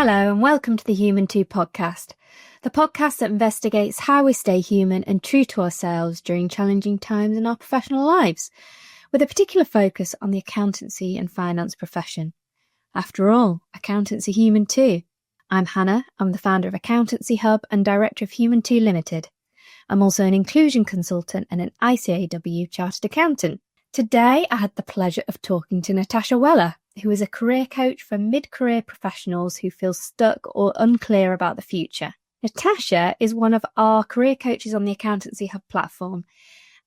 Hello and welcome to the Human 2 podcast, the podcast that investigates how we stay human and true to ourselves during challenging times in our professional lives, with a particular focus on the accountancy and finance profession. After all, accountants are human too. I'm Hannah, I'm the founder of Accountancy Hub and director of Human 2 Limited. I'm also an inclusion consultant and an ICAW chartered accountant. Today I had the pleasure of talking to Natasha Weller, who is a career coach for mid-career professionals who feel stuck or unclear about the future. Natasha is one of our career coaches on the Accountancy Hub platform,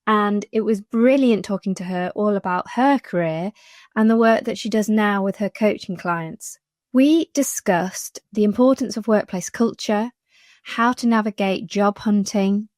and it was brilliant talking to her all about her career and the work that she does now with her coaching clients. We discussed the importance of workplace culture, how to navigate job hunting,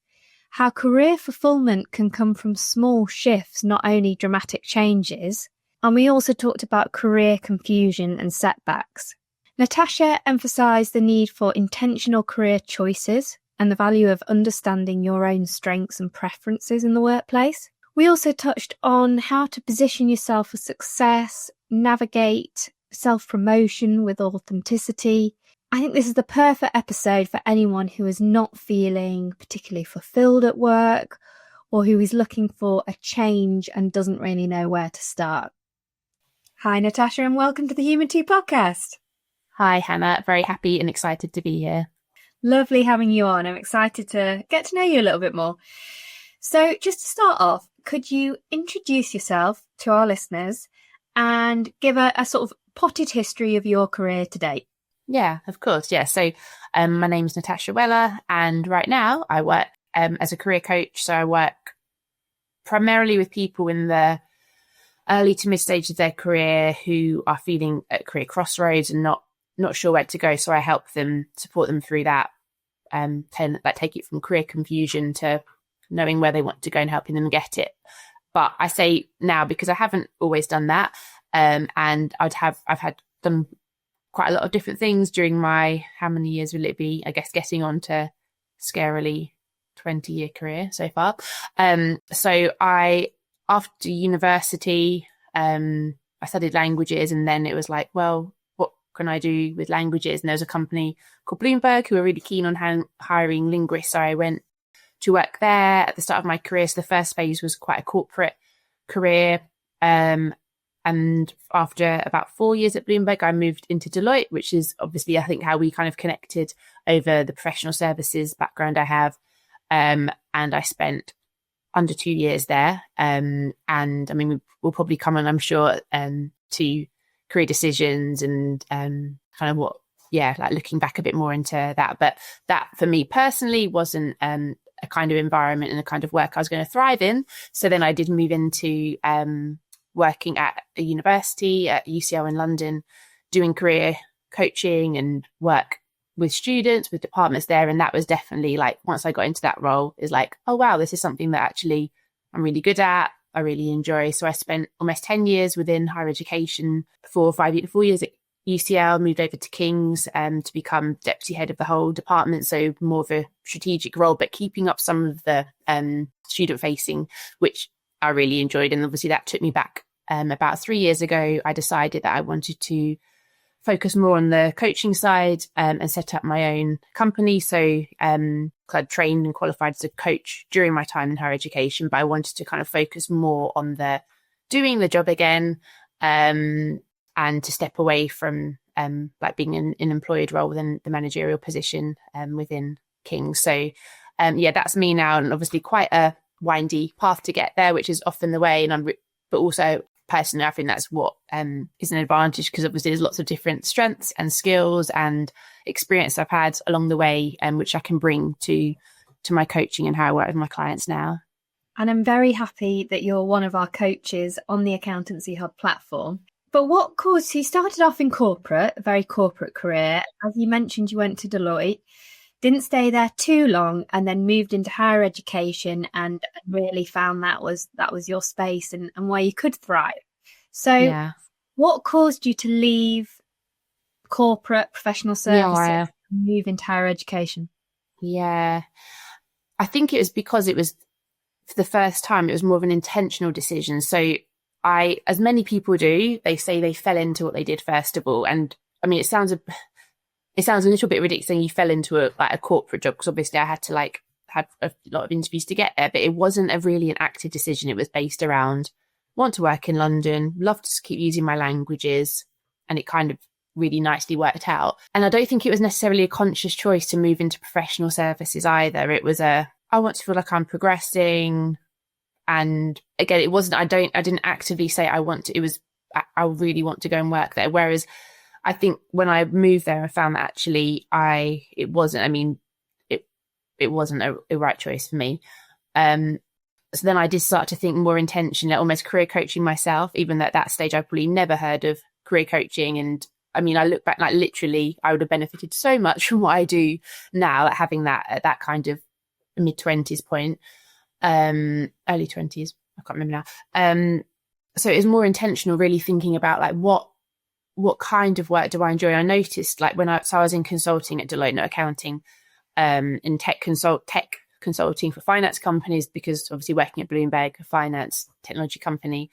how career fulfilment can come from small shifts, not only dramatic changes, and we also talked about career confusion and setbacks. Natasha emphasised the need for intentional career choices and the value of understanding your own strengths and preferences in the workplace. We also touched on how to position yourself for success, navigate self-promotion with authenticity. I think this is the perfect episode for anyone who is not feeling particularly fulfilled at work or who is looking for a change and doesn't really know where to start. Hi, Natasha, and welcome to the Human 2 podcast. Hi, Hannah. Very happy and excited to be here. Lovely having you on. I'm excited to get to know you a little bit more. So just to start off, could you introduce yourself to our listeners and give a sort of potted history of your career to date? Yeah, of course. Yeah. So my name's Natasha Weller, and right now I work as a career coach. So I work primarily with people in the early to mid stage of their career who are feeling at career crossroads and not sure where to go. So I help them, support them through that, take it from career confusion to knowing where they want to go and helping them get it. But I say now because I haven't always done that, and I've done quite a lot of different things during my, how many years will it be? I guess getting on to scarily 20-year career so far. So after university, I studied languages, and then it was like, well, what can I do with languages? And there was a company called Bloomberg who were really keen on hiring linguists. So I went to work there at the start of my career. So the first phase was quite a corporate career. And after about 4 years at Bloomberg, I moved into Deloitte, which is obviously, I think, how we kind of connected over the professional services background I have. And I spent under 2 years there. And I mean, we'll probably come on, I'm sure, to career decisions and kind of like looking back a bit more into that. But that for me personally wasn't a kind of environment and a kind of work I was going to thrive in. So then I did move into working at a university at UCL in London, doing career coaching and work with students, with departments there. And that was definitely like, once I got into that role, is like, oh, wow, this is something that actually I'm really good at. I really enjoy. So I spent almost 10 years within higher education, 4 years at UCL, moved over to King's to become deputy head of the whole department. So more of a strategic role, but keeping up some of the student facing, which I really enjoyed. And obviously that took me back about 3 years ago. I decided that I wanted to focus more on the coaching side and set up my own company. So I trained and qualified as a coach during my time in higher education, but I wanted to kind of focus more on the doing the job again and to step away from like being in an employed role within the managerial position within King. So that's me now, and obviously quite a windy path to get there, which is often the way. And but also personally, I think that's what is an advantage, because obviously there's lots of different strengths and skills and experience I've had along the way, which I can bring to my coaching and how I work with my clients now. And I'm very happy that you're one of our coaches on the Accountancy Hub platform. But what caused you started off in corporate, a very corporate career. As you mentioned, you went to Deloitte, didn't stay there too long, and then moved into higher education and really found that was your space and where you could thrive. So What caused you to leave corporate professional services and move into higher education? Yeah, I think it was because it was, for the first time, it was more of an intentional decision. So as many people do, they say they fell into what they did first of all. And I mean, it sounds it sounds a little bit ridiculous saying you fell into a corporate job, because obviously I had to had a lot of interviews to get there, but it wasn't really an active decision. It was based around want to work in London, love to keep using my languages, and it kind of really nicely worked out. And I don't think it was necessarily a conscious choice to move into professional services either. It was I want to feel like I'm progressing. And again, it wasn't, I didn't actively say I want to, it was, I really want to go and work there. Whereas I think when I moved there, I found that actually it wasn't a right choice for me. So then I did start to think more intentionally, almost career coaching myself, even though at that stage I probably never heard of career coaching. And I mean, I look back, like literally I would have benefited so much from what I do now, like having that at that kind of mid-20s point, early 20s, I can't remember now. So it was more intentional, really thinking about like what kind of work do I enjoy? I noticed like I was in consulting at Deloitte, not accounting, in tech consulting for finance companies, because obviously working at Bloomberg, a finance technology company,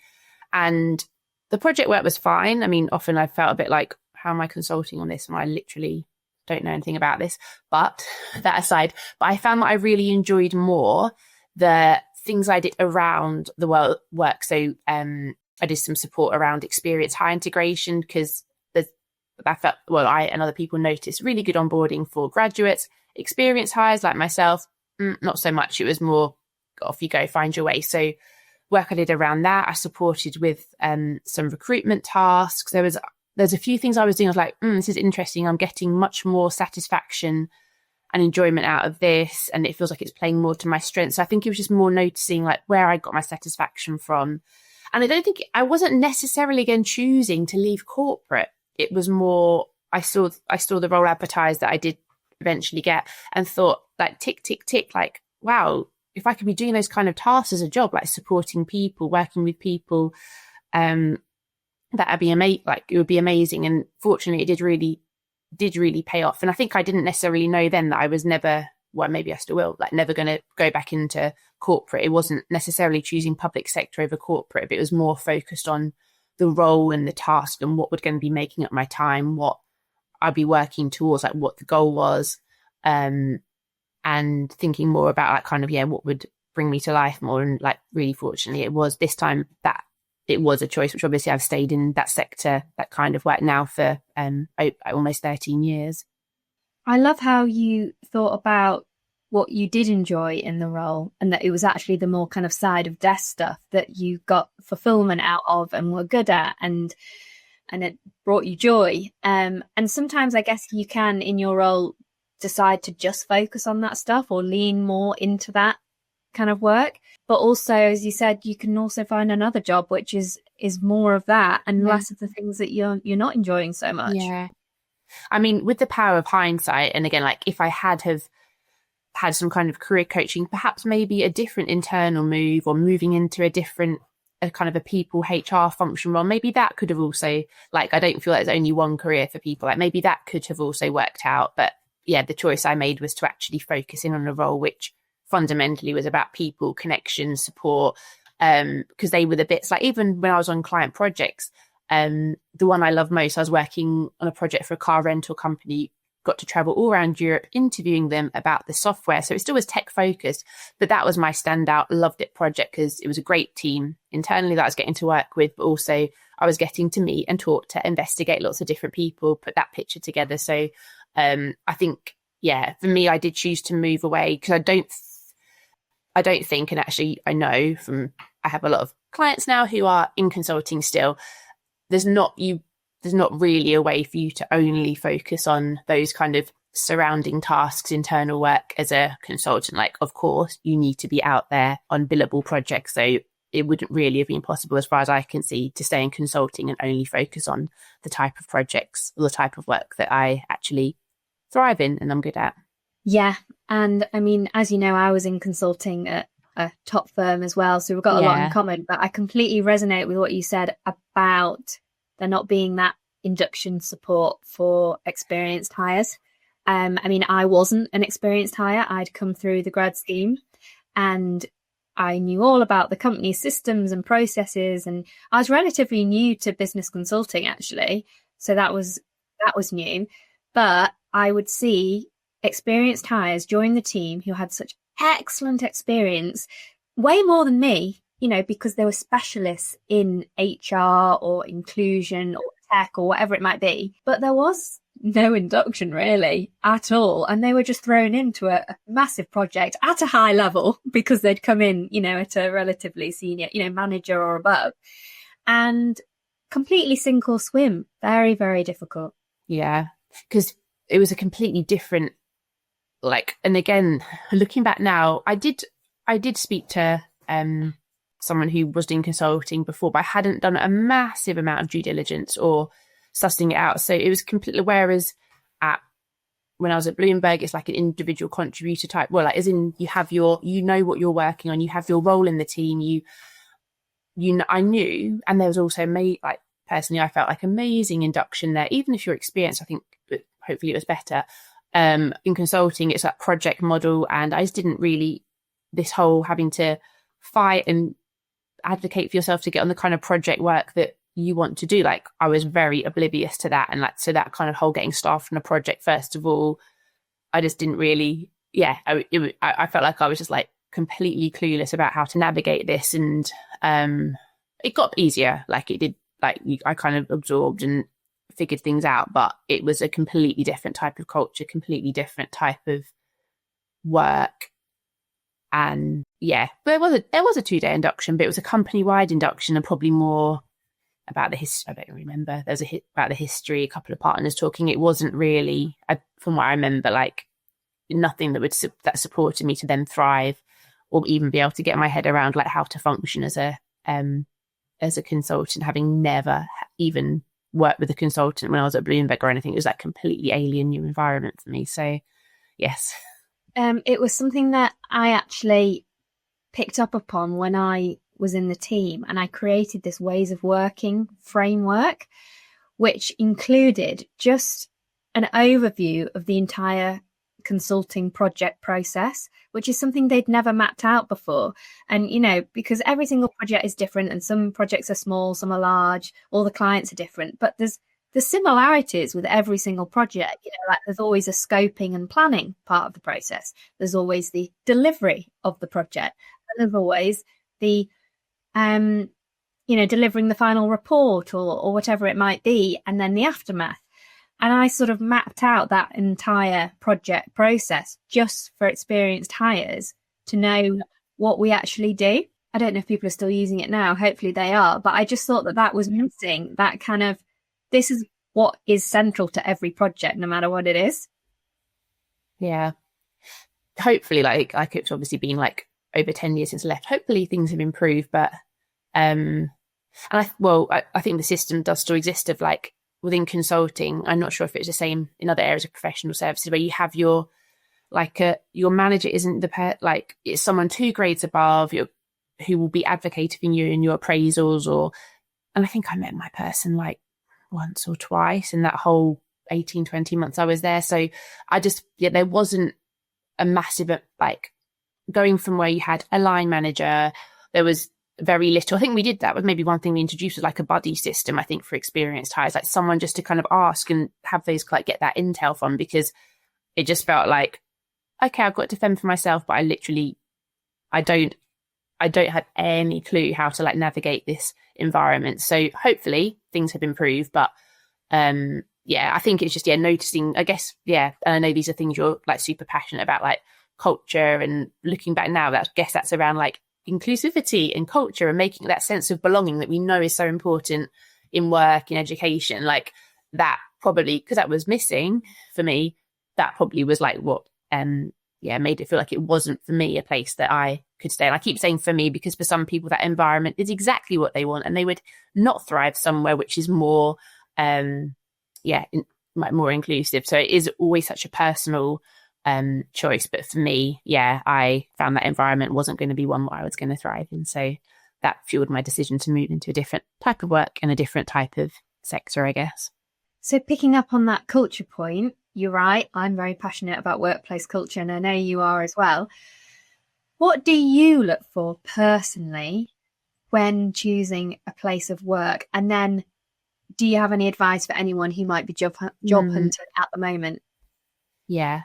and the project work was fine. I mean, often I felt a bit like, how am I consulting on this? And I literally don't know anything about this, but that aside, but I found that I really enjoyed more the things I did around the work. So I did some support around experience hire integration, because I felt, I and other people noticed really good onboarding for graduates. Experience hires like myself, not so much. It was more off you go, find your way. So work I did around that. I supported with some recruitment tasks. There's a few things I was doing. I was like, this is interesting. I'm getting much more satisfaction and enjoyment out of this, and it feels like it's playing more to my strengths. So I think it was just more noticing like where I got my satisfaction from. And I don't think I wasn't necessarily again choosing to leave corporate. It was more, I saw the role advertised that I did eventually get, and thought like tick, tick, tick, like, wow, if I could be doing those kind of tasks as a job, like supporting people, working with people, that'd be amazing. Like it would be amazing. And fortunately, it did really pay off. And I think I didn't necessarily know then that I was never, well, maybe I still will, like never going to go back into corporate. It wasn't necessarily choosing public sector over corporate, but it was more focused on the role and the task and what would going to be making up my time, what I'd be working towards, like what the goal was, and thinking more about like kind of, what would bring me to life more. And like really fortunately, it was this time that it was a choice, which obviously I've stayed in that sector, that kind of work now for almost 13 years. I love how you thought about what you did enjoy in the role, and that it was actually the more kind of side of desk stuff that you got fulfillment out of and were good at, and it brought you joy. And sometimes I guess you can, in your role, decide to just focus on that stuff or lean more into that kind of work. But also, as you said, you can also find another job which is more of that and less of the things that you're not enjoying so much. Yeah. I mean, with the power of hindsight, and again, like if I had had some kind of career coaching, perhaps maybe a different internal move or moving into a kind of a people HR function role, maybe that could have also, like, I don't feel like there's only one career for people. Like maybe that could have also worked out. But yeah, the choice I made was to actually focus in on a role which fundamentally was about people, connection, support, because they were the bits, like even when I was on client projects, the one I love most, I was working on a project for a car rental company, got to travel all around Europe, interviewing them about the software. So it still was tech focused, but that was my standout, loved it project because it was a great team internally that I was getting to work with, but also I was getting to meet and talk to investigate lots of different people, put that picture together. So I think, for me, I did choose to move away because I don't think, and actually I know I have a lot of clients now who are in consulting still, there's not really a way for you to only focus on those kind of surrounding tasks, internal work as a consultant. Like, of course, you need to be out there on billable projects. So it wouldn't really have been possible, as far as I can see, to stay in consulting and only focus on the type of projects or the type of work that I actually thrive in and I'm good at. Yeah. And I mean, as you know, I was in consulting at a top firm as well. So we've got a lot in common, but I completely resonate with what you said about there not being that induction support for experienced hires. I mean, I wasn't an experienced hire. I'd come through the grad scheme and I knew all about the company's systems and processes. And I was relatively new to business consulting, actually. So that was new. But I would see experienced hires join the team who had such excellent experience, way more than me, you know, because they were specialists in HR or inclusion or tech or whatever it might be. But there was no induction really at all. And they were just thrown into a massive project at a high level because they'd come in, you know, at a relatively senior, you know, manager or above, and completely sink or swim. Very, very difficult. Yeah, because it was a completely different, like, and again, looking back now, I did speak to someone who was doing consulting before, but I hadn't done a massive amount of due diligence or sussing it out. So it was completely, whereas when I was at Bloomberg, it's like an individual contributor type. Well, like, as in you have your, you know what you're working on, you have your role in the team, I knew, and there was also like, personally, I felt like amazing induction there, even if you're experienced. I think hopefully it was better. In consulting, it's that project model, and I just didn't really, this whole having to fight and advocate for yourself to get on the kind of project work that you want to do. Like, I was very oblivious to that, and like, so that kind of whole getting staffed on a project, first of all, I just didn't really, I felt like I was just like completely clueless about how to navigate this, and it got easier, like it did. Like, I kind of absorbed and figured things out, but it was a completely different type of culture, completely different type of work. And yeah, there was a 2-day induction, but it was a company-wide induction, and probably more about the history. I don't remember. There was about the history, a couple of partners talking. It wasn't really, from what I remember, like nothing that supported me to then thrive or even be able to get my head around like how to function as a consultant, having never even worked with a consultant when I was at Bloomberg or anything. It was that completely alien new environment for me. So yes. It was something that I actually picked up upon when I was in the team, and I created this ways of working framework, which included just an overview of the entire consulting project process, which is something they'd never mapped out before. And, you know, because every single project is different, and some projects are small, some are large, all the clients are different, but there's similarities with every single project. You know, like there's always a scoping and planning part of the process. There's always the delivery of the project. And there's always the, delivering the final report or whatever it might be. And then the aftermath. And I sort of mapped out that entire project process just for experienced hires to know what we actually do. I don't know if people are still using it now. Hopefully they are. But I just thought that was missing, that kind of, this is what is central to every project, no matter what it is. Yeah. Hopefully, like it's obviously been like over 10 years since I left. Hopefully things have improved. But, I think the system does still exist of like, within consulting, I'm not sure if it's the same in other areas of professional services, where you have your manager isn't it's someone 2 grades above who will be advocating you in your appraisals, and I think I met my person like once or twice in that whole 18, 20 months I was there. So I just, there wasn't a massive, like, going from where you had a line manager, there was very little. I think we did that with maybe one thing we introduced was like a buddy system, I think, for experienced hires, like someone just to kind of ask and have those, like, get that intel from, because it just felt like, okay, I've got to fend for myself, but I don't have any clue how to like navigate this environment. So hopefully things have improved, but I think it's just noticing, I guess, and I know these are things you're like super passionate about, like culture, and looking back now, I guess that's around like inclusivity and culture and making that sense of belonging that we know is so important in work, in education. Like that probably, because that was missing for me, that probably was like what made it feel like it wasn't for me a place that I could stay. And I keep saying for me, because for some people that environment is exactly what they want, and they would not thrive somewhere which is more more inclusive. So it is always such a personal choice. But for me, I found that environment wasn't going to be one where I was going to thrive in. So that fueled my decision to move into a different type of work and a different type of sector, I guess. So picking up on that culture point, you're right. I'm very passionate about workplace culture, and I know you are as well. What do you look for personally when choosing a place of work? And then do you have any advice for anyone who might be job hunting at the moment? Yeah.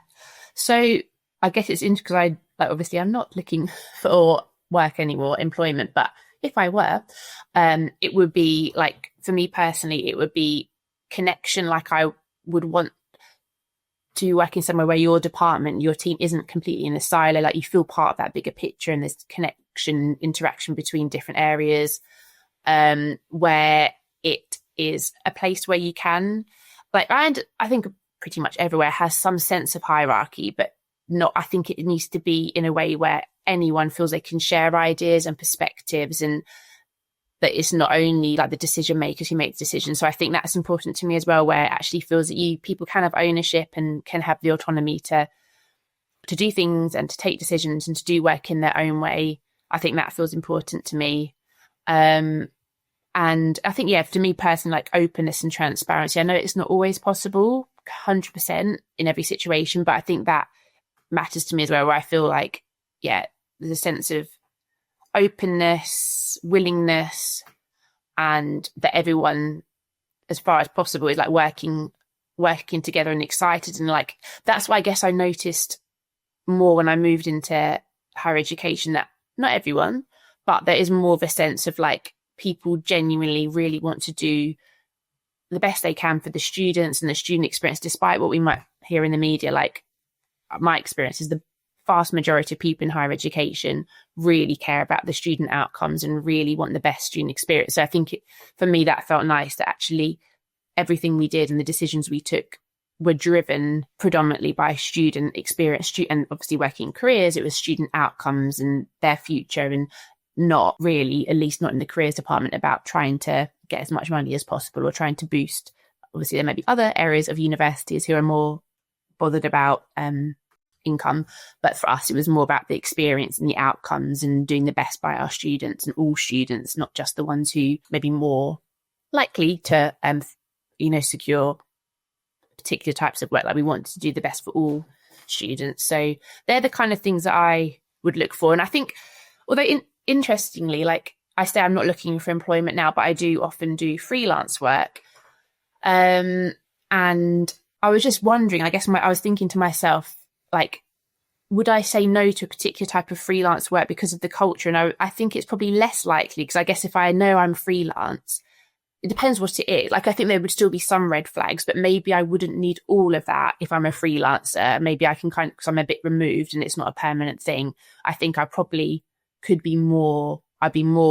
So I guess it's interesting because obviously I'm not looking for work anymore, employment, but if I were, it would be like, for me personally, it would be connection. Like I would want to work in somewhere where your department, your team isn't completely in a silo, like you feel part of that bigger picture and there's connection, interaction between different areas, where it is a place where you can, and I think pretty much everywhere has some sense of hierarchy, but I think it needs to be in a way where anyone feels they can share ideas and perspectives, and that it's not only like the decision makers who make the decisions. So I think that's important to me as well, where it actually feels that people can have ownership and can have the autonomy to do things and to take decisions and to do work in their own way. I think that feels important to me. And I think, to me personally, like openness and transparency, I know it's not always possible 100% in every situation, but I think that matters to me as well, where I feel like, there's a sense of openness, willingness, and that everyone, as far as possible, is like working together and excited. And like, that's why I guess I noticed more when I moved into higher education that not everyone, but there is more of a sense of like people genuinely really want to do the best they can for the students and the student experience, despite what we might hear in the media. Like, my experience is the vast majority of people in higher education really care about the student outcomes and really want the best student experience. So I think for me, that felt nice, that actually everything we did and the decisions we took were driven predominantly by student experience, and obviously working in careers, it was student outcomes and their future, and not really, at least not in the careers department, about trying to get as much money as possible or trying to boost. Obviously, there may be other areas of universities who are more bothered about income, but for us, it was more about the experience and the outcomes and doing the best by our students, and all students, not just the ones who may be more likely to, secure particular types of work. Like, we want to do the best for all students. So they're the kind of things that I would look for. And I think, although interestingly, like I say, I'm not looking for employment now, but I do often do freelance work. And I was just wondering, I guess I was thinking to myself, like, would I say no to a particular type of freelance work because of the culture? And I think it's probably less likely, because I guess if I know I'm freelance, it depends what it is. Like, I think there would still be some red flags, but maybe I wouldn't need all of that if I'm a freelancer. Maybe I can because I'm a bit removed and it's not a permanent thing. I think I probably I'd be more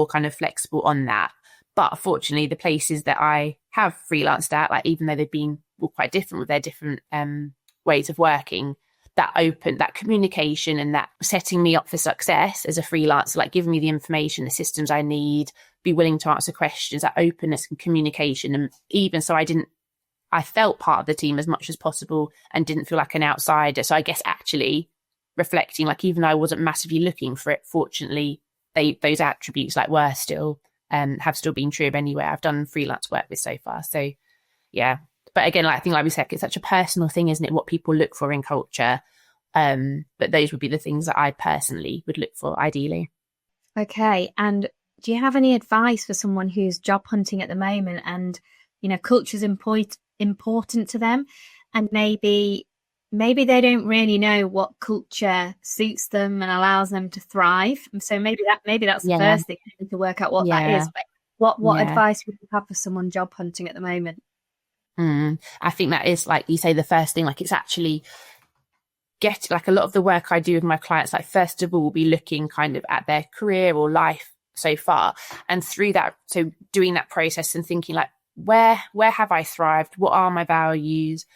kind of flexible on that. But fortunately, the places that I have freelanced at, like, even though they've been quite different with their different ways of working, that communication and that setting me up for success as a freelancer, like giving me the information, the systems I need, be willing to answer questions, that openness and communication. And even so, I felt part of the team as much as possible and didn't feel like an outsider. So I guess actually reflecting, like, even though I wasn't massively looking for it, fortunately, those attributes were still have still been true of anywhere I've done freelance work with so far. So yeah. But again, I think, like we said, it's such a personal thing, isn't it? What people look for in culture. But those would be the things that I personally would look for, ideally. Okay. And do you have any advice for someone who's job hunting at the moment and, culture's important to them, and maybe they don't really know what culture suits them and allows them to thrive? And so maybe that's the first thing, to work out what that is. But what advice would you have for someone job hunting at the moment? I think that is, like you say, the first thing. Like, it's actually a lot of the work I do with my clients, like, first of all, will be looking kind of at their career or life so far, and through that, so doing that process and thinking, like, where have I thrived? What are my values?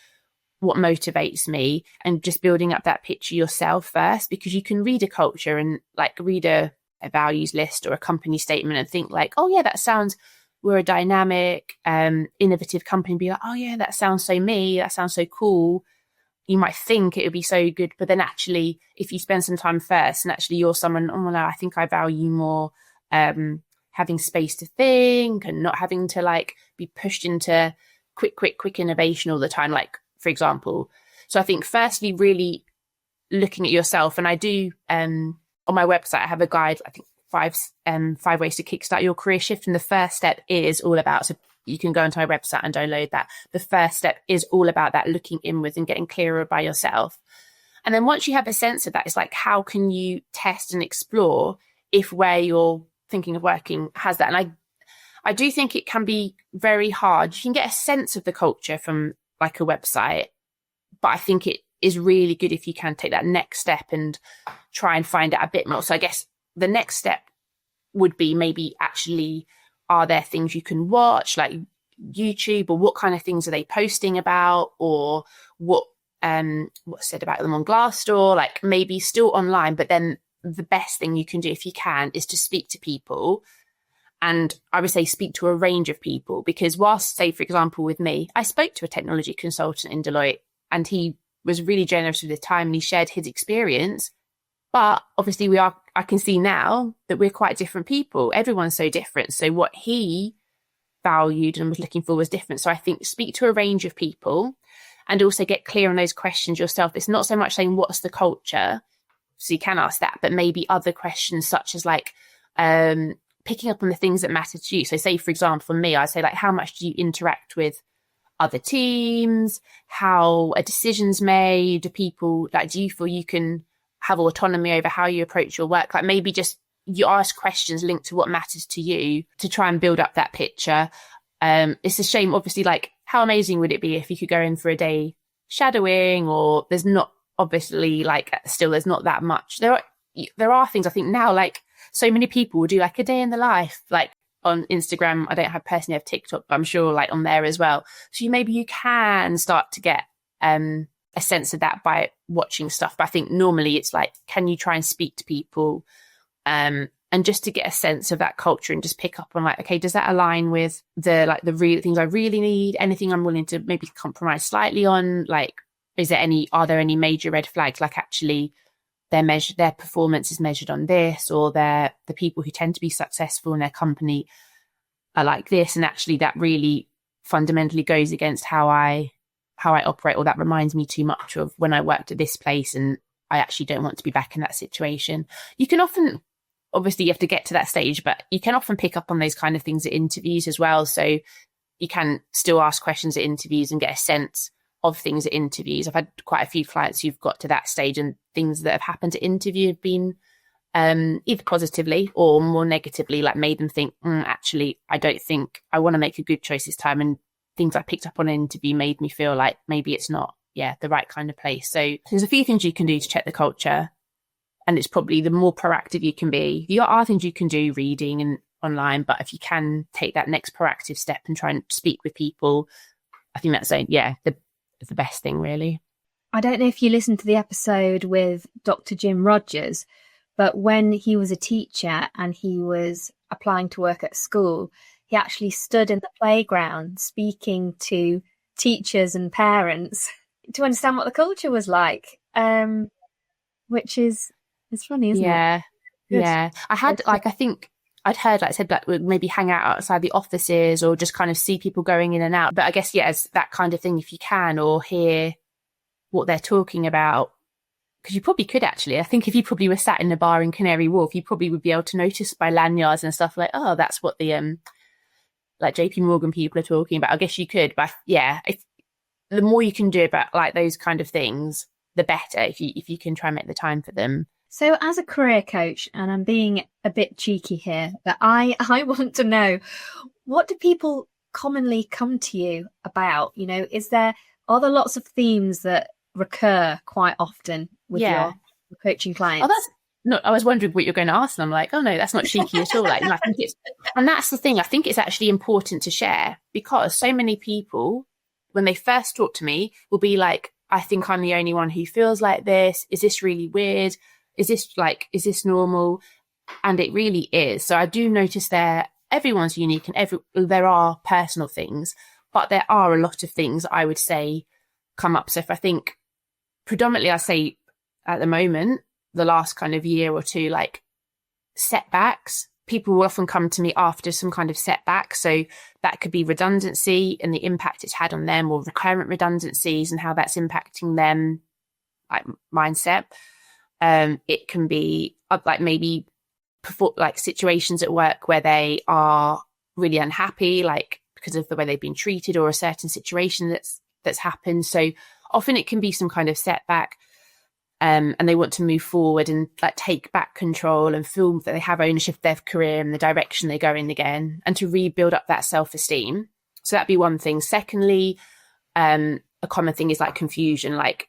What motivates me? And just building up that picture yourself first, because you can read a culture and read a values list or a company statement and think like, oh yeah, that sounds, we're a dynamic, innovative company, be like, oh yeah, that sounds so me, that sounds so cool. You might think it would be so good, but then actually, if you spend some time first and actually you're someone, oh no, I think I value more having space to think and not having to be pushed into quick innovation all the time, for example. So I think firstly, really looking at yourself, and I do on my website, I have a guide, I think five ways to kickstart your career shift. And the first step is all about, so you can go onto my website and download that. The first step is all about that looking inwards and getting clearer by yourself. And then once you have a sense of that, it's like, how can you test and explore if where you're thinking of working has that? And I do think it can be very hard. You can get a sense of the culture from like a website, but I think it is really good if you can take that next step and try and find out a bit more. So I guess the next step would be maybe actually, are there things you can watch, like YouTube, or what kind of things are they posting about, or what's said about them on Glassdoor, like maybe still online. But then the best thing you can do if you can is to speak to people. And I would say speak to a range of people, because whilst, say, for example, with me, I spoke to a technology consultant in Deloitte and he was really generous with his time and he shared his experience. But obviously I can see now that we're quite different people. Everyone's so different. So what he valued and was looking for was different. So I think speak to a range of people and also get clear on those questions yourself. It's not so much saying what's the culture, so you can ask that, but maybe other questions such as like picking up on the things that matter to you. So say, for example, for me, I say like, how much do you interact with other teams? How are decisions made? Do people, like, do you feel you can have autonomy over how you approach your work? Like maybe just you ask questions linked to what matters to you to try and build up that picture. It's a shame, obviously, like how amazing would it be if you could go in for a day shadowing, or there's not, obviously, like still there's not that much. There are things I think now, like so many people will do like a day in the life, like on Instagram. I don't personally have TikTok, but I'm sure like on there as well. So maybe you can start to get a sense of that by watching stuff. But I think normally it's like, can you try and speak to people and just to get a sense of that culture and just pick up on like, okay, does that align with the real things I really need? Anything I'm willing to maybe compromise slightly on? Like, are there any major red flags? Like actually their performance is measured on this, or the people who tend to be successful in their company are like this. And actually that really fundamentally goes against how I operate, or that reminds me too much of when I worked at this place and I actually don't want to be back in that situation. You can often, obviously you have to get to that stage, but you can often pick up on those kind of things at interviews as well. So you can still ask questions at interviews and get a sense of things at interviews. I've had quite a few clients who've got to that stage and things that have happened at interview have been either positively or more negatively, like made them think, actually, I don't think I want to make a good choice this time. And things I picked up on an interview made me feel like maybe it's not, the right kind of place. So there's a few things you can do to check the culture. And it's probably the more proactive you can be. There are things you can do reading and online, but if you can take that next proactive step and try and speak with people, I think that's the best thing, really. I don't know if you listened to the episode with Dr. Jim Rogers, but when he was a teacher and he was applying to work at school, he actually stood in the playground speaking to teachers and parents to understand what the culture was like, which is, it's funny, isn't it? Yeah. I had, I think I'd heard, said that we'd maybe hang out outside the offices or just kind of see people going in and out. But I guess, it's that kind of thing, if you can, or hear what they're talking about, because you probably could actually. I think if you probably were sat in a bar in Canary Wharf, you probably would be able to notice by lanyards and stuff like, oh, that's what the like JP Morgan people are talking about. I guess you could, but the more you can do about like those kind of things, the better, if you can try and make the time for them. So as a career coach, and I'm being a bit cheeky here, but I want to know, what do people commonly come to you about? Are there lots of themes that recur quite often with your coaching clients? I was wondering what you're going to ask, and I'm like, oh no, that's not cheeky at all. Like, and I think and that's the thing. I think it's actually important to share, because so many people, when they first talk to me, will be like, I think I'm the only one who feels like this. Is this really weird? Is this normal? And it really is. So I do notice everyone's unique and there are personal things, but there are a lot of things I would say come up. So if I think predominantly, I say at the moment, the last kind of year or two, like setbacks, people will often come to me after some kind of setback. So that could be redundancy and the impact it's had on them, or recurrent redundancies and how that's impacting them, like mindset. It can be like maybe like situations at work where they are really unhappy, like because of the way they've been treated or a certain situation that's happened. So often it can be some kind of setback, and they want to move forward and like take back control and feel that they have ownership of their career and the direction they're going again, and to rebuild up that self-esteem. So that'd be one thing. Secondly, a common thing is like confusion, like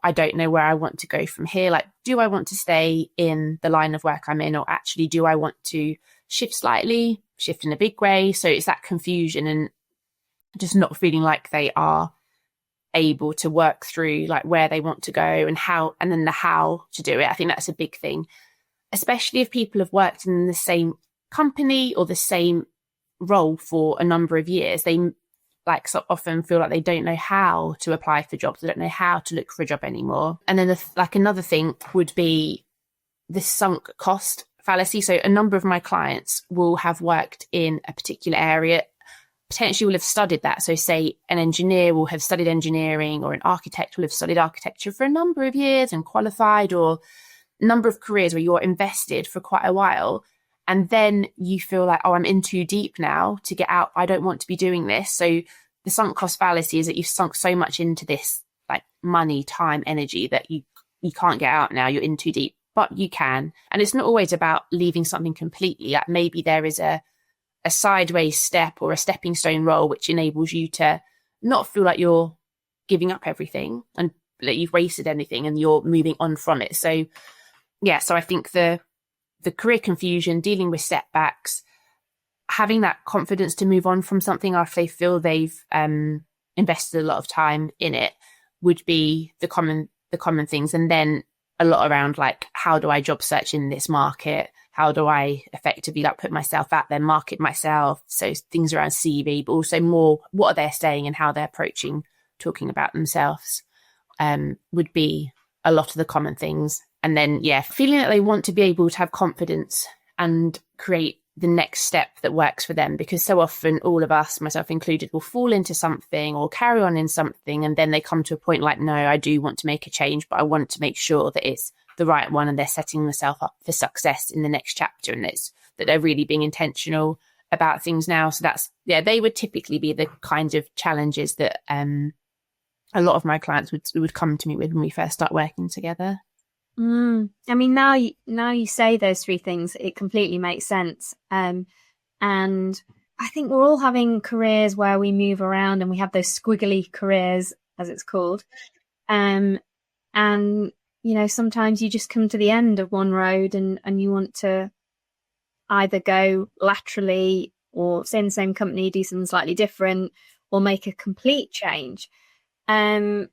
I don't know where I want to go from here. Like, do I want to stay in the line of work I'm in, or actually do I want to shift slightly, shift in a big way? So it's that confusion and just not feeling like they are able to work through like where they want to go and how, and then the how to do it. I think that's a big thing, especially if people have worked in the same company or the same role for a number of years. They like so often feel like they don't know how to apply for jobs. They don't know how to look for a job anymore. And then like another thing would be the sunk cost fallacy. So a number of my clients will have worked in a particular area, potentially will have studied that. So say an engineer will have studied engineering, or an architect will have studied architecture for a number of years and qualified, or a number of careers where you're invested for quite a while. And then you feel like, oh, I'm in too deep now to get out. I don't want to be doing this. So the sunk cost fallacy is that you've sunk so much into this, like money, time, energy, that you can't get out now. You're in too deep, but you can. And it's not always about leaving something completely. Like maybe there is a sideways step or a stepping stone role which enables you to not feel like you're giving up everything and that you've wasted anything and you're moving on from it. So yeah, so I think the career confusion, dealing with setbacks, having that confidence to move on from something after they feel they've invested a lot of time in it would be the common things. And then a lot around like, how do I job search in this market? How do I effectively like put myself out there, market myself? So things around CV, but also more what are they saying and how they're approaching talking about themselves would be a lot of the common things. And then, yeah, feeling that they want to be able to have confidence and create the next step that works for them, because so often all of us, myself included, will fall into something or carry on in something, and then they come to a point like, no, I do want to make a change, but I want to make sure that it's the right one and they're setting themselves up for success in the next chapter, and it's that they're really being intentional about things now. So that's, yeah, they would typically be the kind of challenges that a lot of my clients would come to me with when we first start working together. I mean, now you say those three things, it completely makes sense. And I think we're all having careers where we move around and we have those squiggly careers, as it's called. And, you know, sometimes you just come to the end of one road and you want to either go laterally or stay in the same company, do something slightly different, or make a complete change. And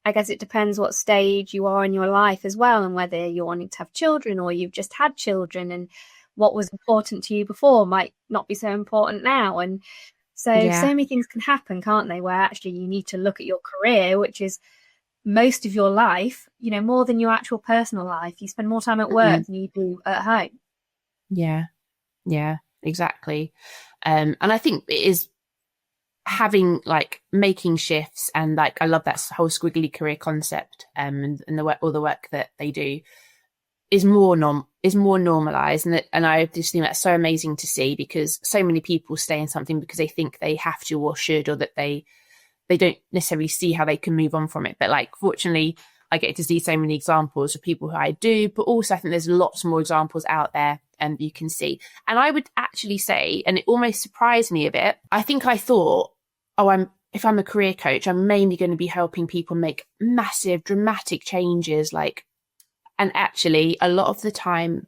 I guess it depends what stage you are in your life as well, and whether you're wanting to have children or you've just had children, and what was important to you before might not be so important now. And so many things can happen, can't they, where actually you need to look at your career, which is most of your life, you know, more than your actual personal life. You spend more time at work than you do at home. Yeah, exactly. And I think it is having like making shifts, and like I love that whole squiggly career concept, and the work, all the work that they do is more normalized, and I just think that's so amazing to see, because so many people stay in something because they think they have to or should, or that they don't necessarily see how they can move on from it. But like, fortunately, I get to see so many examples of people who I do, but also I think there's lots more examples out there and you can see. And I would actually say, and it almost surprised me a bit, I think I thought, if I'm a career coach, I'm mainly going to be helping people make massive, dramatic changes. Like, and actually a lot of the time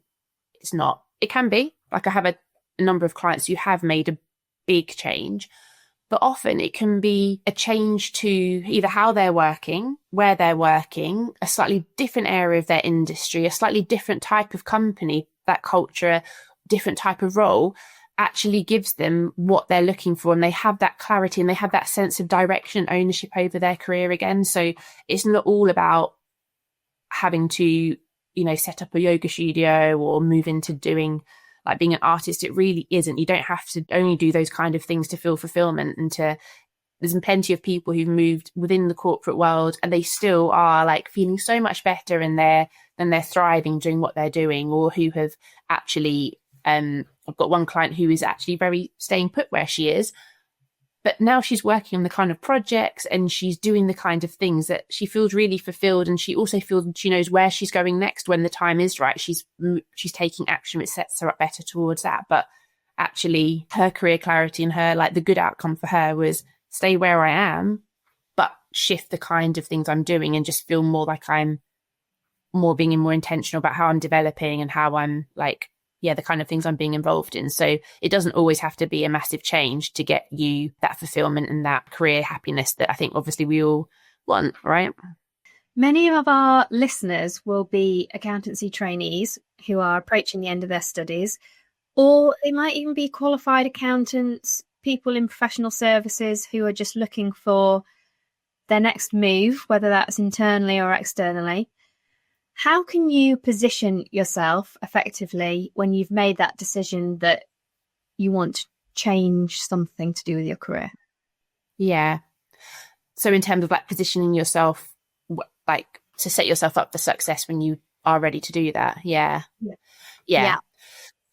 it's not. It can be. Like I have a number of clients who have made a big change, but often it can be a change to either how they're working, where they're working, a slightly different area of their industry, a slightly different type of company, that culture, different type of role actually gives them what they're looking for, and they have that clarity and they have that sense of direction, ownership over their career again. So it's not all about having to, you know, set up a yoga studio or move into doing like being an artist. It really isn't. You don't have to only do those kind of things to feel fulfillment, and there's plenty of people who've moved within the corporate world and they still are like feeling so much better, and they're and they're thriving doing what they're doing, or who have actually, I've got one client who is actually very staying put where she is, but now she's working on the kind of projects and she's doing the kind of things that she feels really fulfilled. And she also feels she knows where she's going next when the time is right. She's taking action, which sets her up better towards that. But actually her career clarity and her, like, the good outcome for her was stay where I am, but shift the kind of things I'm doing and just feel more like I'm more being more intentional about how I'm developing and how I'm like, the kind of things I'm being involved in. So it doesn't always have to be a massive change to get you that fulfillment and that career happiness that I think obviously we all want, right? Many of our listeners will be accountancy trainees who are approaching the end of their studies, or they might even be qualified accountants, people in professional services who are just looking for their next move, whether that's internally or externally. How can you position yourself effectively when you've made that decision that you want to change something to do with your career? Yeah. So in terms of like positioning yourself, like to set yourself up for success when you are ready to do that. Yeah.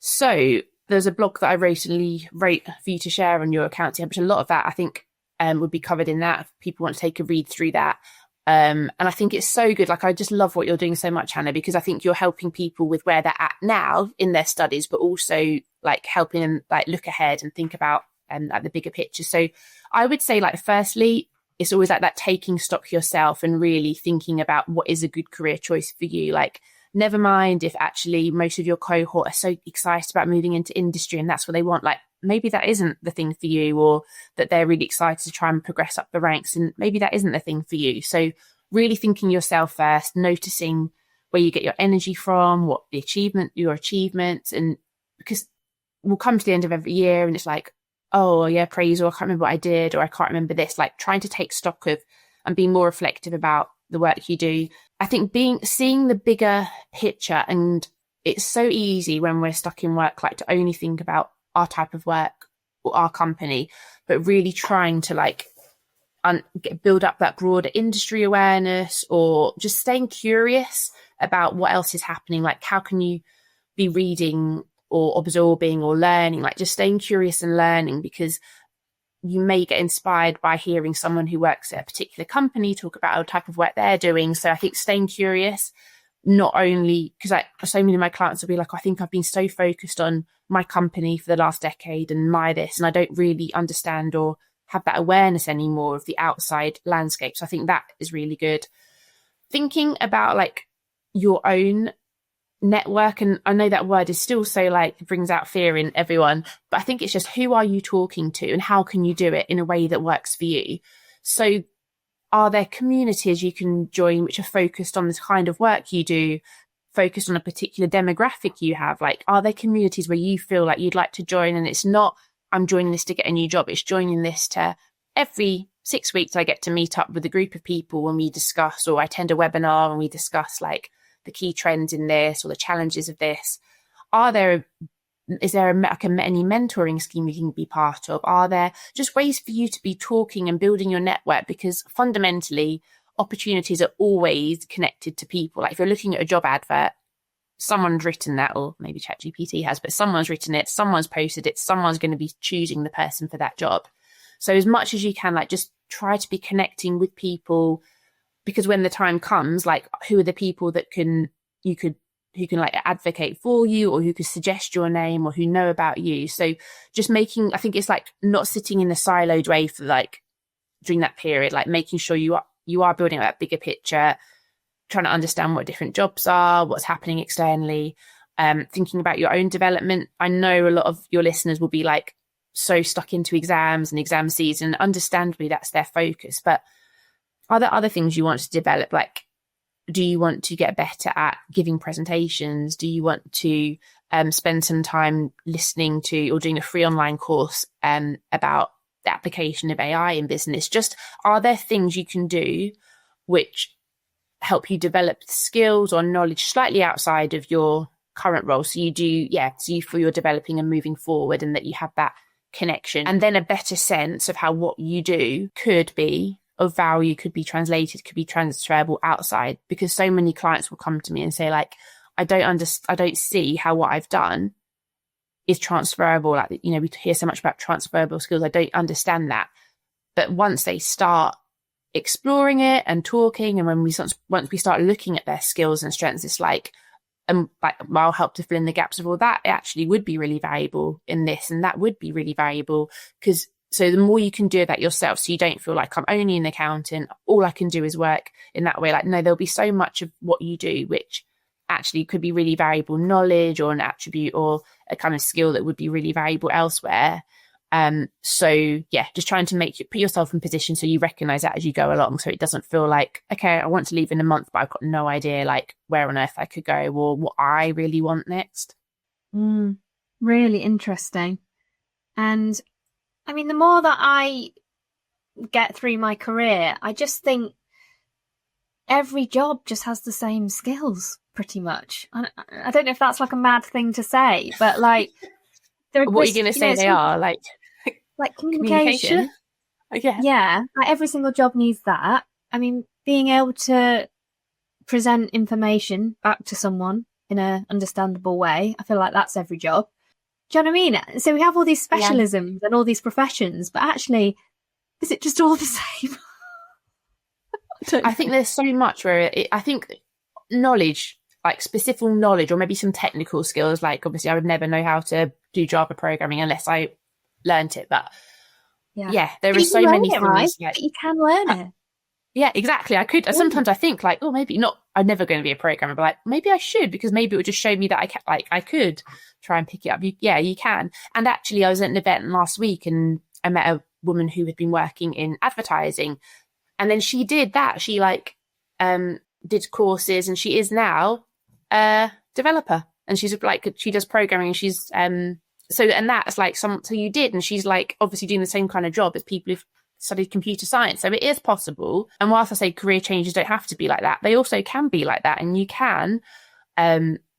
So there's a blog that I recently wrote for you to share on your accounting, which a lot of that I think would be covered in that if people want to take a read through that. And I think it's so good. Like, I just love what you're doing so much, Hannah, because I think you're helping people with where they're at now in their studies, but also like helping them like look ahead and think about like the bigger picture. So I would say, like, firstly, it's always like that taking stock yourself and really thinking about what is a good career choice for you. Like, never mind if actually most of your cohort are so excited about moving into industry and that's what they want. Like, maybe that isn't the thing for you, or that they're really excited to try and progress up the ranks, and maybe that isn't the thing for you. So really thinking yourself first, noticing where you get your energy from, what the your achievements, and because we'll come to the end of every year and it's like, oh yeah, praise, or I can't remember what I did, or I can't remember this. Like, trying to take stock of and being more reflective about the work you do. I think seeing the bigger picture, and it's so easy when we're stuck in work, like, to only think about our type of work or our company, but really trying to like build up that broader industry awareness, or just staying curious about what else is happening. Like, how can you be reading or absorbing or learning, like just staying curious and learning, because you may get inspired by hearing someone who works at a particular company talk about a type of work they're doing. So I think staying curious, not only because so many of my clients will be like, I think I've been so focused on my company for the last decade and my this, and I don't really understand or have that awareness anymore of the outside landscape. So I think that is really good. Thinking about like your own network, and I know that word is still so like brings out fear in everyone, but I think it's just, who are you talking to and how can you do it in a way that works for you? So are there communities you can join which are focused on this kind of work you do, focused on a particular demographic you have? Like, are there communities where you feel like you'd like to join, and it's not, I'm joining this to get a new job, it's joining this to every 6 weeks I get to meet up with a group of people and we discuss, or I attend a webinar and we discuss like the key trends in this or the challenges of this. Is there any mentoring scheme you can be part of? Are there just ways for you to be talking and building your network? Because fundamentally, opportunities are always connected to people. Like, if you're looking at a job advert, someone's written that, or maybe ChatGPT has, but someone's written it, someone's posted it, someone's going to be choosing the person for that job. So as much as you can, like, just try to be connecting with people, because when the time comes, like, who are the people that who can like advocate for you, or who could suggest your name, or who know about you. So just I think it's like not sitting in a siloed way for like during that period, like making sure you are building up that bigger picture, trying to understand what different jobs are, what's happening externally, thinking about your own development. I know a lot of your listeners will be like so stuck into exams and exam season. Understandably, that's their focus, but are there other things you want to develop? Like, do you want to get better at giving presentations? Do you want to spend some time listening to or doing a free online course about the application of AI in business? Just, are there things you can do which help you develop skills or knowledge slightly outside of your current role? So you feel you're developing and moving forward, and that you have that connection, and then a better sense of how what you do could be of value could be translated, could be transferable outside, because so many clients will come to me and say like, I don't see how what I've done is transferable. Like, you know, we hear so much about transferable skills. I don't understand that. But once they start exploring it and talking, and once we start looking at their skills and strengths, it's like, like I'll help to fill in the gaps of all that. It actually would be really valuable in this, and that would be really valuable because so the more you can do that yourself, so you don't feel like I'm only an accountant, all I can do is work in that way. Like, no, there'll be so much of what you do which actually could be really valuable knowledge or an attribute or a kind of skill that would be really valuable elsewhere. So yeah, just trying to put yourself in position so you recognize that as you go along, so it doesn't feel like, okay, I want to leave in a month, but I've got no idea like where on earth I could go or what I really want next. Really interesting. And I mean, the more that I get through my career, I just think every job just has the same skills pretty much. I don't know if that's like a mad thing to say, but like, what are you going to say they are? Like communication? Yeah. Like every single job needs that. I mean, being able to present information back to someone in an understandable way, I feel like that's every job. Do you know what I mean? So we have all these specialisms and all these professions, but actually, is it just all the same? I think there's so much where I think knowledge, like specific knowledge or maybe some technical skills, like obviously I would never know how to do Java programming unless I learnt it. But there are so many things. Right? Like, you can learn it. Yeah, exactly. I could. Sometimes I think like, oh, maybe not. I'm never going to be a programmer, but like maybe I should, because maybe it would just show me that I could try and pick it up. You can. And actually, I was at an event last week and I met a woman who had been working in advertising, and then she did that. She did courses, and she is now a developer, and she's like, she does programming, and she's and that's like so you did, and she's like obviously doing the same kind of job as people who've studied computer science. So it is possible. And whilst I say career changes don't have to be like that, they also can be like that, and you can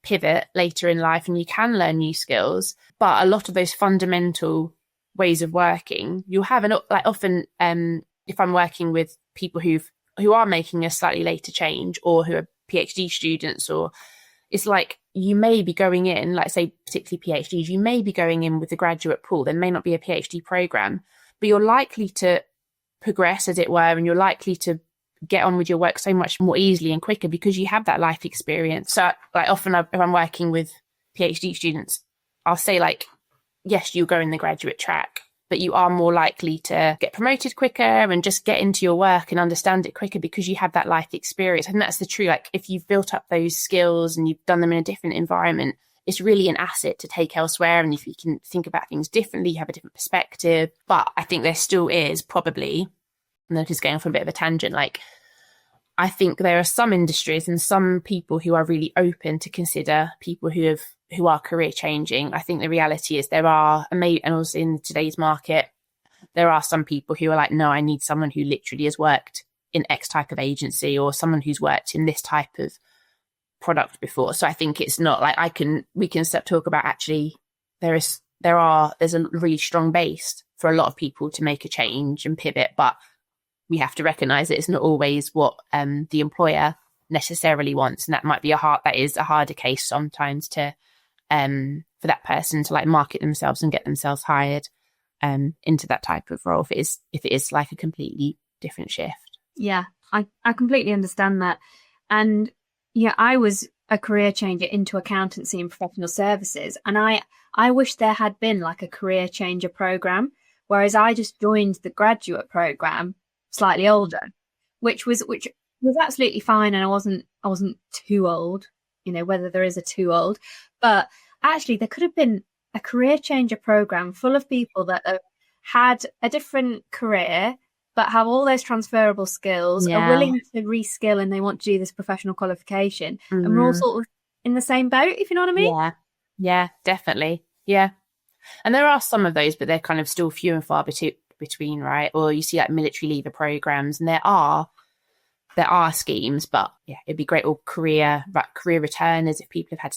pivot later in life and you can learn new skills. But a lot of those fundamental ways of working you'll have, and like often if I'm working with people who are making a slightly later change or who are PhD students, or it's like you may be going in, like say particularly PhDs, you may be going in with the graduate pool. There may not be a PhD program, but you're likely to progress, as it were, and you're likely to get on with your work so much more easily and quicker because you have that life experience. So like often if I'm working with PhD students, I'll say like, yes, you'll go in the graduate track, but you are more likely to get promoted quicker and just get into your work and understand it quicker because you have that life experience. I think that's the truth. Like if you've built up those skills and you've done them in a different environment, it's really an asset to take elsewhere. And if you can think about things differently, you have a different perspective. But I think there still is probably, and I'm just going off on a bit of a tangent, like I think there are some industries and some people who are really open to consider people who are career changing. I think the reality is there are, and also in today's market, there are some people who are like, no, I need someone who literally has worked in X type of agency or someone who's worked in this type of product before. So I think it's not like we can talk about actually there's a really strong base for a lot of people to make a change and pivot, but we have to recognize that it's not always what the employer necessarily wants, and that is a harder case sometimes to for that person to like market themselves and get themselves hired into that type of role if it is like a completely different shift. Yeah, I completely understand that. And yeah, I was a career changer into accountancy and professional services, and I wish there had been like a career changer program, whereas I just joined the graduate program slightly older, which was absolutely fine, and I wasn't too old, whether there is a too old, but actually there could have been a career changer program full of people that have had a different career but have all those transferable skills, are willing to reskill, and they want to do this professional qualification. Mm-hmm. And we're all sort of in the same boat, if you know what I mean? Yeah, definitely. Yeah. And there are some of those, but they're kind of still few and far between, right? Or you see like military leaver programs, and there are schemes, but yeah, it'd be great. Or career returners, if people have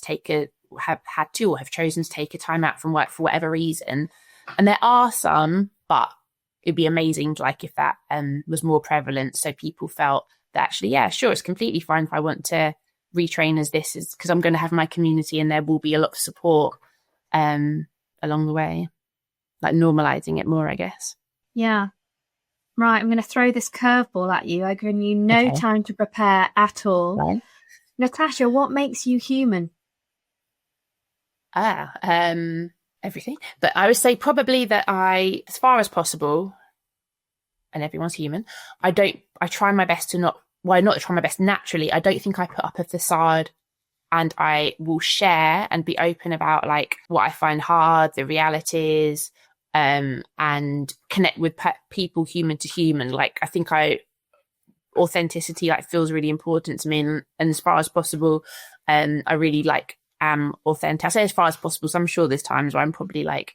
chosen to take a time out from work for whatever reason. And there are some, but it'd be amazing, like if that was more prevalent, so people felt that actually, yeah, sure, it's completely fine if I want to retrain as this, is because I'm going to have my community and there will be a lot of support along the way, like normalizing it more, I guess. Yeah. Right, I'm going to throw this curveball at you. I've given you no time to prepare at all. Right. Natasha, what makes you human? Everything. But I would say probably that I, as far as possible, and everyone's human, I try my best to not try my best naturally. I don't think I put up a facade, and I will share and be open about like what I find hard, the realities, and connect with people human to human. Like I think authenticity like feels really important to me, and as far as possible, I really like am authentic. I say as far as possible, so I'm sure there's times where I'm probably like,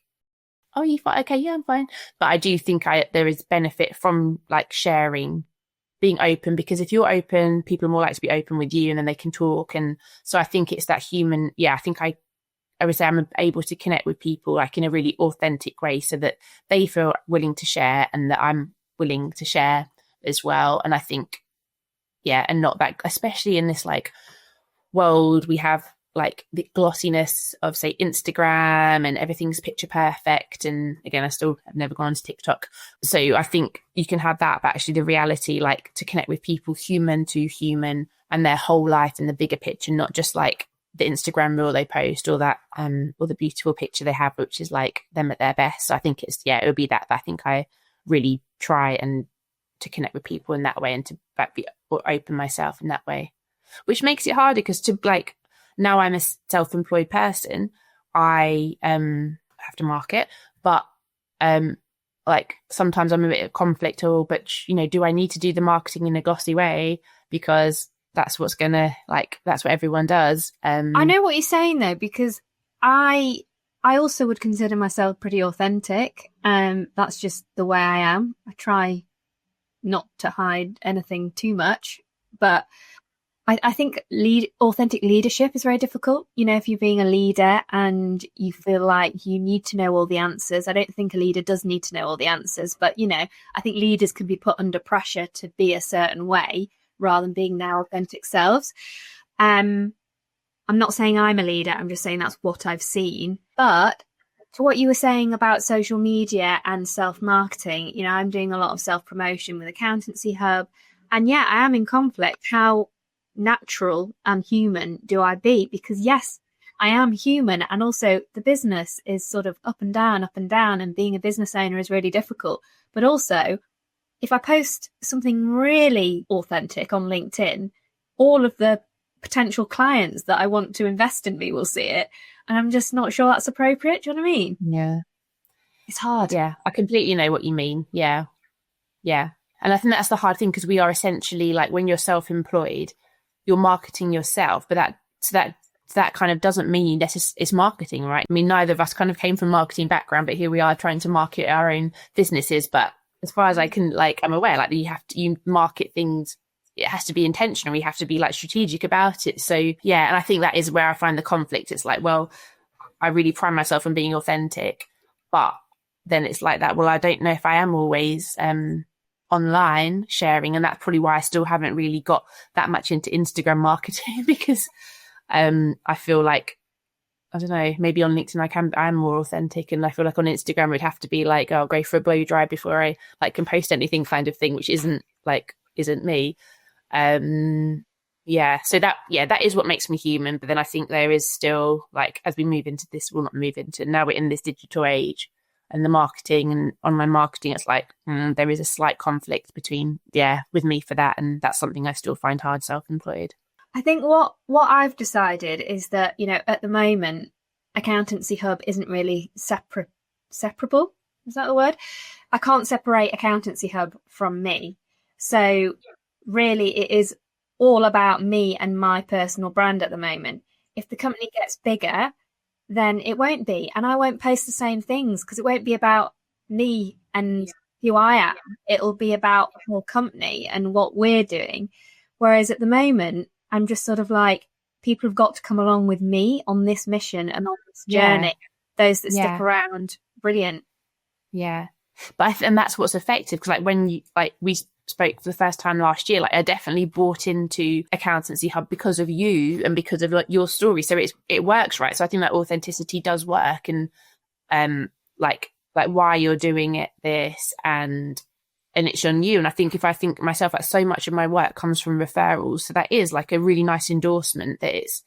oh, you fine? Okay, yeah, I'm fine. But I do think there is benefit from like sharing, being open, because if you're open, people are more likely to be open with you, and then they can talk. And so I think it's that human. Yeah, I think I would say I'm able to connect with people like in a really authentic way, so that they feel willing to share and that I'm willing to share as well. And I think, yeah, and not that, especially in this like world, we have like the glossiness of say Instagram and everything's picture perfect. And again, I still have never gone to TikTok. So I think you can have that, but actually the reality, like to connect with people human to human and their whole life and the bigger picture, not just like the Instagram reel they post or that, or the beautiful picture they have, which is like them at their best. So I think it would be that I think I really try and to connect with people in that way, and to like be or open myself in that way, which makes it harder because to like, now I'm a self-employed person, I have to market, but like sometimes I'm a bit of conflict, but you know, do I need to do the marketing in a glossy way because that's what's gonna like, that's what everyone does. I know what you're saying though, because I also would consider myself pretty authentic. That's just the way I am. I try not to hide anything too much, but I think authentic leadership is very difficult. You know, if you're being a leader and you feel like you need to know all the answers, I don't think a leader does need to know all the answers, but you know, I think leaders can be put under pressure to be a certain way rather than being their authentic selves. I'm not saying I'm a leader, I'm just saying that's what I've seen. But to what you were saying about social media and self-marketing, you know, I'm doing a lot of self-promotion with Accountancy Hub, and yeah, I am in conflict. How natural and human do I be? Because yes, I am human, and also the business is sort of up and down, and being a business owner is really difficult. But also, if I post something really authentic on LinkedIn, all of the potential clients that I want to invest in me will see it, and I'm just not sure that's appropriate. Do you know what I mean? Yeah, it's hard. Yeah, I completely know what you mean. Yeah, and I think that's the hard thing, because we are essentially like, when you're self-employed, you're marketing yourself, but that kind of doesn't mean that it's marketing, right? I mean, neither of us kind of came from marketing background, but here we are trying to market our own businesses. But as far as I can, like, I'm aware, like you market things, it has to be intentional. You have to be like strategic about it. So yeah, and I think that is where I find the conflict. It's like, well, I really pride myself on being authentic, but then it's like that, well, I don't know if I am always online sharing, and that's probably why I still haven't really got that much into Instagram marketing because I feel like, I don't know, maybe on LinkedIn I'm more authentic, and I feel like on Instagram it would have to be like, oh, I'll go for a blow dry before I like can post anything kind of thing, which isn't me. So that is what makes me human. But then I think there is still, like, as we move into this, now we're in this digital age and the marketing and online marketing, it's like there is a slight conflict between, with me for that. And that's something I still find hard self-employed. I think what I've decided is that, you know, at the moment, Accountancy Hub isn't really separable. Is that the word? I can't separate Accountancy Hub from me. So really it is all about me and my personal brand at the moment. If the company gets bigger, then it won't be. And I won't post the same things because it won't be about me and who I am. It'll be about the whole company and what we're doing. Whereas at the moment, I'm just sort of like, people have got to come along with me on this mission and on this journey. Those that stick around, brilliant. Yeah. But and that's what's effective, because like when you, like we spoke for the first time last year, like I definitely bought into Accountancy Hub because of you and because of like your story. So it works, right? So I think that authenticity does work, and like why you're doing it, this, and it's on you. And I think if I think myself, like so much of my work comes from referrals, so that is like a really nice endorsement that it's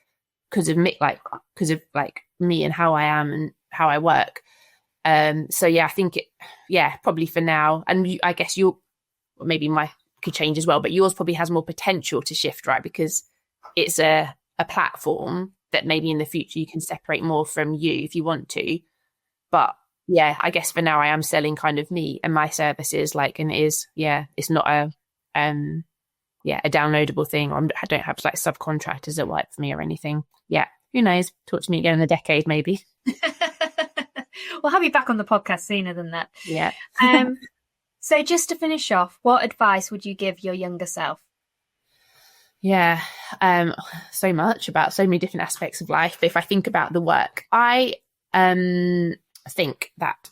because of me, like because of like me and how I am and how I work. So yeah, I think probably for now, and I guess maybe my could change as well, but yours probably has more potential to shift, right? Because it's a platform that maybe in the future you can separate more from you if you want to. But yeah, I guess for now I am selling kind of me and my services, like, and it is, it's not a downloadable thing, or I don't have like subcontractors that work for me or anything. Yeah, who knows? Talk to me again in a decade, maybe. We'll have you back on the podcast sooner than that. Yeah. So just to finish off, what advice would you give your younger self? Yeah, so much about so many different aspects of life. But if I think about the work, I think that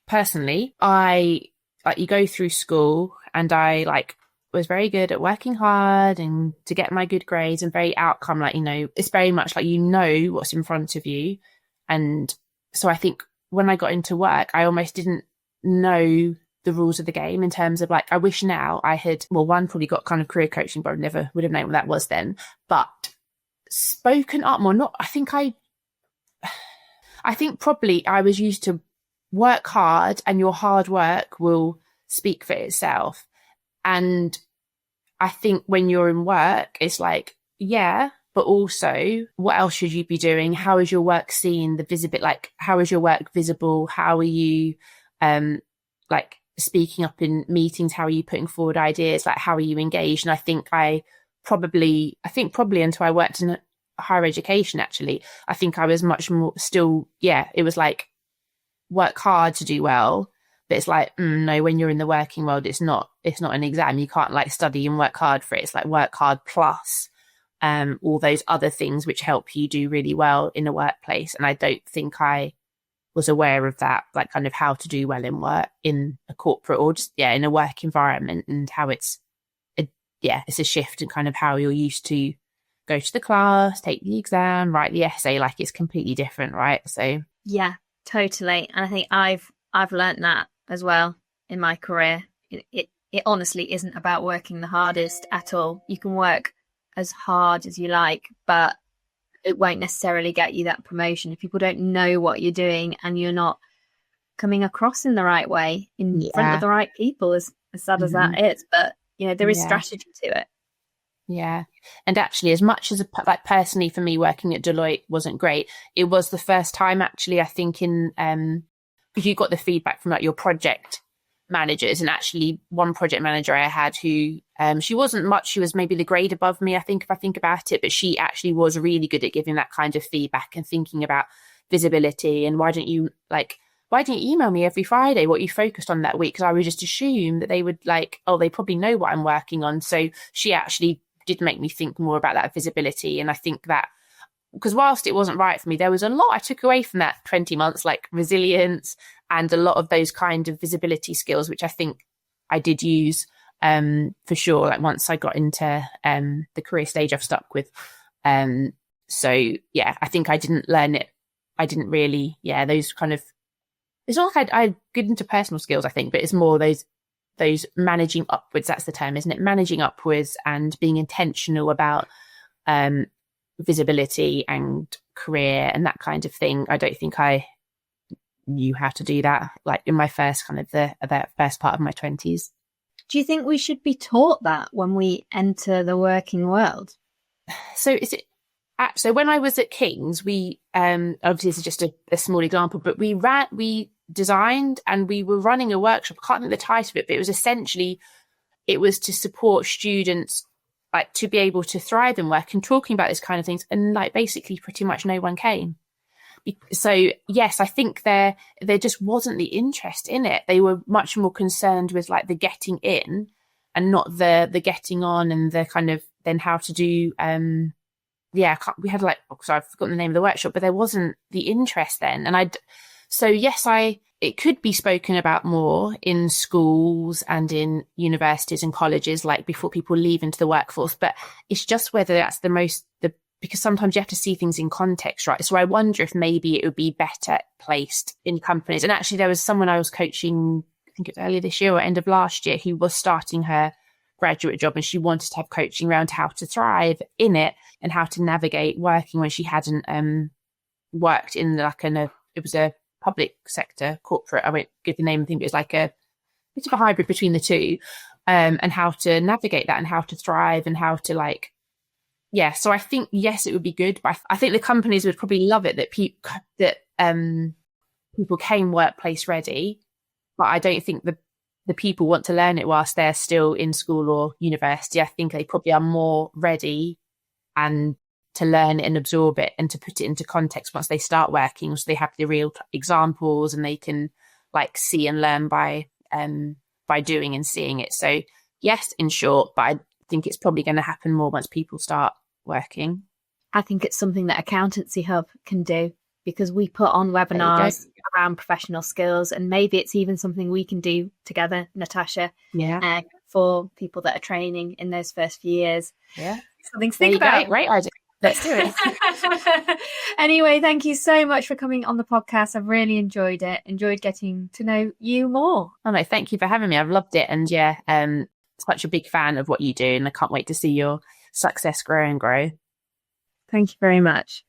personally, you go through school, and I like was very good at working hard and to get my good grades and very outcome, like, it's very much like, what's in front of you. And so I think when I got into work, I almost didn't know the rules of the game in terms of like, I wish now I had, one, probably got kind of career coaching, but I never would have known what that was then, but spoken up more. Not, I think probably I was used to work hard and your hard work will speak for itself. And I think when you're in work, it's like, but also what else should you be doing? How is your work seen? The visible, like, how is your work visible? How are you, like speaking up in meetings? How are you putting forward ideas? Like, how are you engaged? And I think probably until I worked in higher education, actually, I think I was much more still, it was like work hard to do well. But it's like, no, when you're in the working world, it's not an exam. You can't like study and work hard for it. It's like work hard plus all those other things which help you do really well in a workplace. And I don't think I was aware of that, like kind of how to do well in work in a corporate or just, in a work environment, and how it's a shift in kind of how you're used to go to the class, take the exam, write the essay, like it's completely different, right? So yeah, totally. And I think I've learned that as well in my career. It honestly isn't about working the hardest at all. You can work as hard as you like, but it won't necessarily get you that promotion if people don't know what you're doing and you're not coming across in the right way in front of the right people, as sad as that is. But there is strategy to it. Yeah. And actually, as much as like personally for me, working at Deloitte wasn't great, it was the first time actually, I think, in because you got the feedback from like your project managers, and actually one project manager I had who she wasn't much, she was maybe the grade above me, I think, if I think about it, but she actually was really good at giving that kind of feedback and thinking about visibility, and why don't you email me every Friday what you focused on that week? Because I would just assume that they would like, they probably know what I'm working on. So she actually did make me think more about that visibility. And I think that because whilst it wasn't right for me, there was a lot I took away from that 20 months, like resilience and a lot of those kind of visibility skills, which I think I did use for sure. Like once I got into the career stage I've stuck with. So I think I didn't learn it. I didn't really, those kind of, it's not like I good into personal skills, I think, but it's more those managing upwards. That's the term, isn't it? Managing upwards and being intentional about visibility and career and that kind of thing. I don't think I knew how to do that, like in my first kind of the first part of my 20s. Do you think we should be taught that when we enter the working world? So is it? So when I was at King's, we obviously this is just a small example, but we designed and we were running a workshop. I can't think the title of it, but it was to support students like to be able to thrive in work and talking about this kind of things. And like basically pretty much no one came. So yes, I think there just wasn't the interest in it. They were much more concerned with like the getting in and not the getting on and the kind of then how to do we had like, sorry, I've forgotten the name of the workshop, but there wasn't the interest then. And yes, it could be spoken about more in schools and in universities and colleges, like before people leave into the workforce. But it's just whether that's because sometimes you have to see things in context, right? So I wonder if maybe it would be better placed in companies. And actually, there was someone I was coaching, I think it was earlier this year or end of last year, who was starting her graduate job, and she wanted to have coaching around how to thrive in it and how to navigate working when she hadn't worked in it was a public sector corporate. I won't give the name of the thing, but it's like a bit of a hybrid between the two, and how to navigate that and how to thrive and how to so I think, yes, it would be good, but I think the companies would probably love it that people came workplace ready, but I don't think the people want to learn it whilst they're still in school or university. I think they probably are more ready and to learn it and absorb it and to put it into context once they start working, so they have the real examples and they can see and learn by doing and seeing it. So yes, in short, but I think it's probably going to happen more once people start working. I think it's something that Accountancy Hub can do, because we put on webinars around professional skills, and maybe it's even something we can do together, Natasha, for people that are training in those first few years. Yeah. Something to think about. Great idea. Let's do it. Anyway, thank you so much for coming on the podcast. I've really enjoyed it. Enjoyed getting to know you more. Oh no, thank you for having me. I've loved it. And such a big fan of what you do, and I can't wait to see your success grow and grow. Thank you very much.